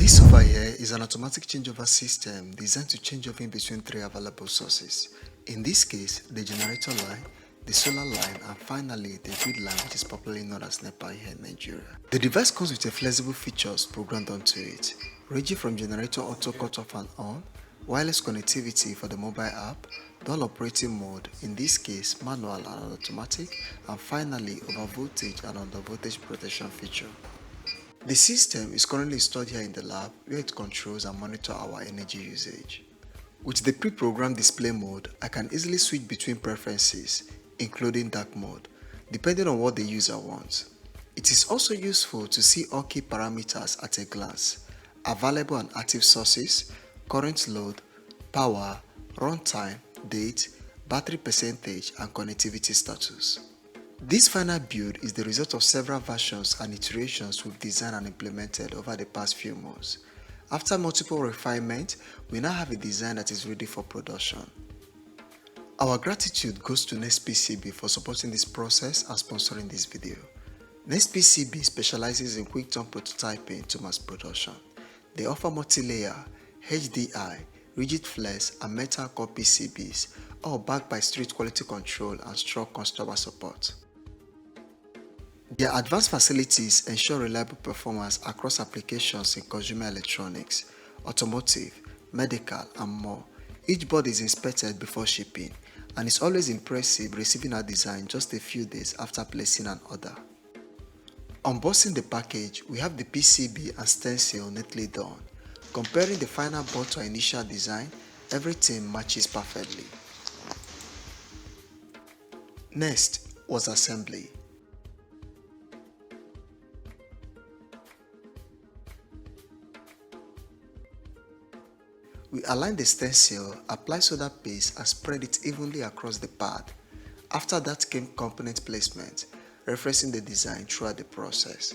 This over here is an automatic changeover system designed to change over in between three available sources. In this case, the generator line, the solar line, and finally the grid line, which is popularly known as NEPA here in Nigeria. The device comes with a flexible features programmed onto it, ranging from generator auto cut off and on, wireless connectivity for the mobile app, dual operating mode, in this case manual and automatic, and finally over voltage and under voltage protection feature. The system is currently installed here in the lab where it controls and monitors our energy usage. With the pre-programmed display mode, I can easily switch between preferences, including dark mode, depending on what the user wants. It is also useful to see all key parameters at a glance: available and active sources, current load, power, runtime, date, battery percentage, and connectivity status. This final build is the result of several versions and iterations we've designed and implemented over the past few months. After multiple refinements, we now have a design that is ready for production. Our gratitude goes to NextPCB for supporting this process and sponsoring this video. NextPCB specializes in quick-turn prototyping to mass production. They offer multi-layer, HDI, rigid flex, and metal core PCBs, all backed by strict quality control and strong customer support. Their advanced facilities ensure reliable performance across applications in consumer electronics, automotive, medical, and more. Each board is inspected before shipping, and it's always impressive receiving our design just a few days after placing an order. Unboxing the package, we have the PCB and stencil neatly done. Comparing the final board to our initial design, everything matches perfectly. Next was assembly. We align the stencil, apply soda paste, and spread it evenly across the pad. After that came component placement, referencing the design throughout the process.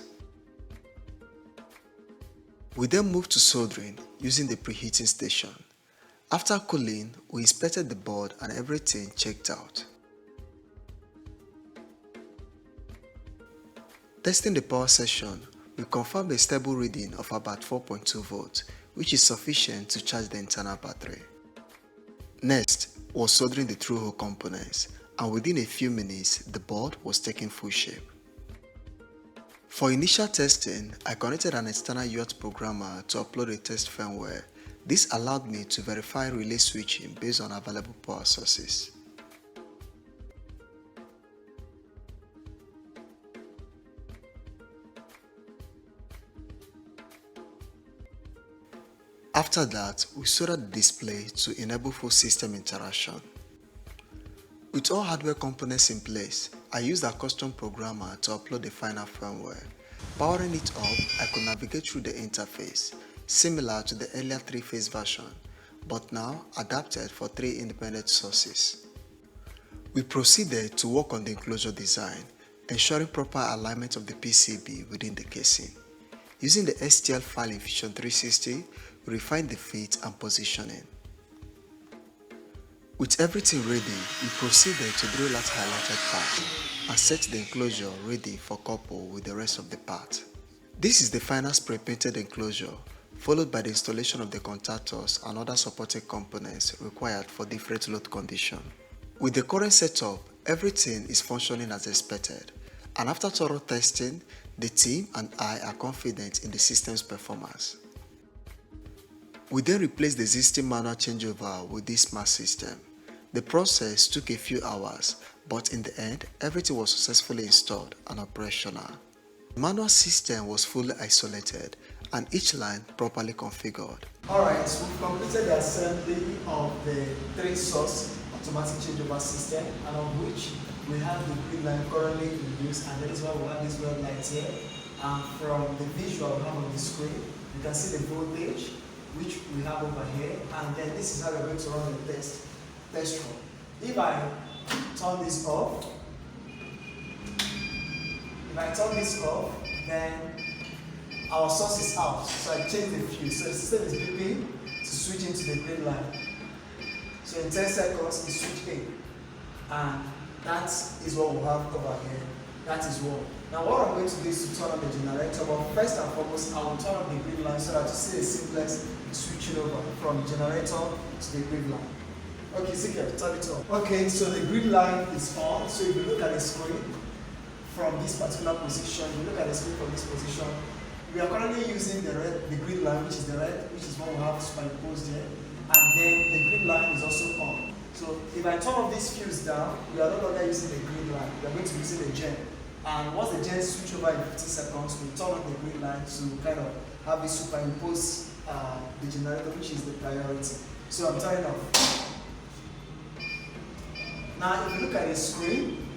We then moved to soldering using the preheating station. After cooling, we inspected the board and everything checked out. Testing the power section, we confirmed a stable reading of about 4.2 volts, which is sufficient to charge the internal battery. Next was soldering the through-hole components, and within a few minutes, the board was taking full shape. For initial testing, I connected an external UART programmer to upload a test firmware. This allowed me to verify relay switching based on available power sources. After that, we soldered the display to enable full system interaction. With all hardware components in place, I used a custom programmer to upload the final firmware. Powering it up, I could navigate through the interface, similar to the earlier 3-phase version, but now adapted for 3 independent sources. We proceeded to work on the enclosure design, ensuring proper alignment of the PCB within the casing. Using the STL file in Fusion 360, we refined the fit and positioning. With everything ready, we proceeded to drill that highlighted part and set the enclosure ready for couple with the rest of the part. This is the final spray painted enclosure, followed by the installation of the contactors and other supporting components required for different load conditions. With the current setup, everything is functioning as expected, and after thorough testing, the team and I are confident in the system's performance. We then replaced the existing manual changeover with this smart system. The process took a few hours, but in the end, everything was successfully installed and operational. The manual system was fully isolated and each line properly configured. Alright, so we've completed the assembly of the 3-source automatic changeover system, and of which we have the grid line currently in use, and that is why we have this red light here. And from the visual we have on the screen, you can see the voltage which we have over here, and then this is how we're going to run the test run. If I turn this off, then our source is out. So I change the fuse. So the system is beeping to switch into the grid line. So in 10 seconds, it switched in. And that is what we have over here. That is one. Now what I'm going to do is to turn on the generator, but first and foremost I will turn on the grid line so that you see a seamless switching over from generator to the grid line. Okay, Zika, turn it on. Okay, so the grid line is on. So if you look at the screen from this particular position, you look at the screen from this position, we are currently using the grid line, which is the red, which is what we have superimposed here, and then the grid line is also on. So if I turn off this fuse down, we are no longer using the grid line, we are going to be using the gen. And once the gen switch over in 50 seconds, we turn on the grid line to kind of have it superimpose the generator, which is the priority. So I'm turning off. Now if you look at the screen,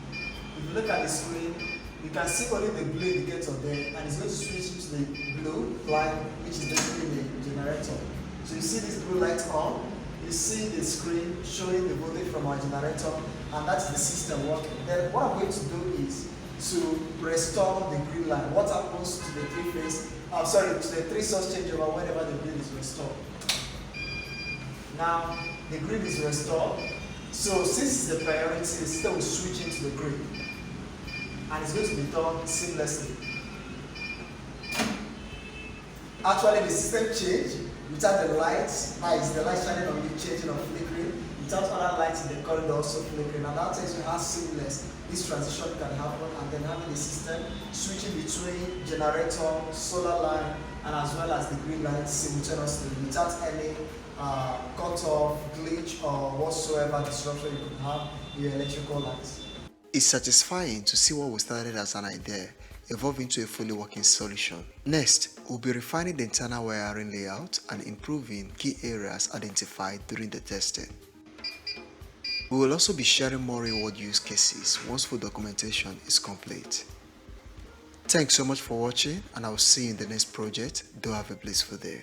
you can see only the blue indicator there, and it's going to switch to the blue line, which is basically the generator. So you see this blue light on, you see the screen showing the voltage from our generator, and that's the system working. Then what I'm going to do is to restore the grid line. What happens to the to the three source changeover whenever the grid is restored? Now the grid is restored. So since it's the priority, the system will switch into the grid, and it's going to be done seamlessly. Actually, the system changed without the lights. Is the light shining on you, changing or flickering, without other lights in the corridor also flickering, and that tells you how seamless this transition can happen, and then having the system switching between generator, solar line, and as well as the grid line simultaneously without any cut-off, glitch, or whatsoever disruption you could have in your electrical lines. It's satisfying to see what we started as an idea evolve into a fully working solution. Next, we'll be refining the internal wiring layout and improving key areas identified during the testing. We will also be sharing more real-world use cases once full documentation is complete. Thanks so much for watching, and I will see you in the next project. Do have a blissful day.